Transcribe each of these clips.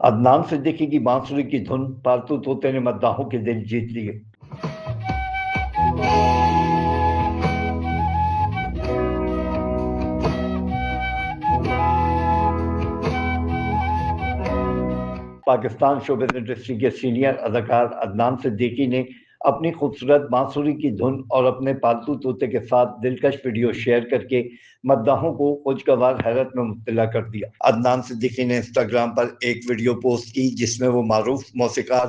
عدنان صدیقی کی بانسری کی دھن پالتو طوطے نے مداحوں کے دل جیت لیے۔ پاکستان شوبز انڈسٹری کے سینئر اداکار عدنان صدیقی نے اپنی خوبصورت بانسری کی دھن اور اپنے پالتو طوطے کے ساتھ دلکش ویڈیو شیئر کر کے مداحوں کو خوشگوار حیرت میں مبتلا کر دیا۔ عدنان صدیقی نے انسٹاگرام پر ایک ویڈیو پوسٹ کی جس میں وہ معروف موسیقار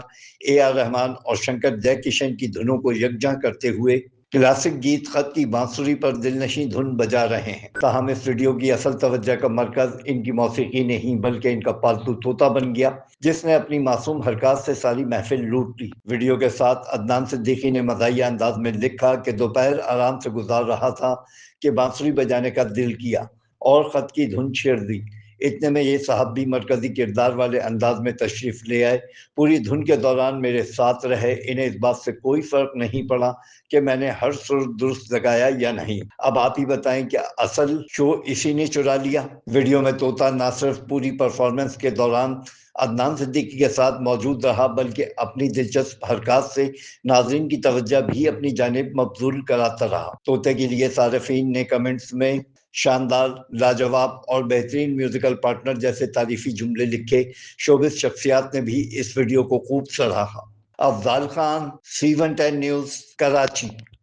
AR رحمان اور شنکر جے کشن کی دھنوں کو یکجا کرتے ہوئے کلاسک گیت خط کی بانسری پر دلنشیں دھن بجا رہے ہیں۔ تاہم اس ویڈیو کی اصل توجہ کا مرکز ان کی موسیقی نہیں بلکہ ان کا پالتو طوطا بن گیا، جس نے اپنی معصوم حرکات سے ساری محفل لوٹ لی۔ ویڈیو کے ساتھ عدنان صدیقی نے مزاحیہ انداز میں لکھا کہ دوپہر آرام سے گزار رہا تھا کہ بانسری بجانے کا دل کیا اور خط کی دھن چھیڑ دی۔ اتنے میں یہ صاحب بھی مرکزی کردار والے انداز میں تشریف لے آئے۔ پوری دھن کے دوران میرے ساتھ رہے، انہیں اس بات سے کوئی فرق نہیں پڑا کہ میں نے ہر سر درست لگایا یا نہیں۔ اب آپ ہی بتائیں کہ اصل شو اسی نے چرا لیا۔ ویڈیو میں طوطا نہ صرف پوری پرفارمنس کے دوران عدنان صدیقی کے ساتھ موجود رہا بلکہ اپنی دلچسپ حرکات سے ناظرین کی توجہ بھی اپنی جانب مبذول کراتا رہا۔ طوطے کے لیے صارفین نے کمنٹس میں شاندار، لاجواب اور بہترین میوزیکل پارٹنر جیسے تعریفی جملے لکھے۔ شوبز شخصیات نے بھی اس ویڈیو کو خوب سراہا۔ Afzal Khan, C110 news, Karachi.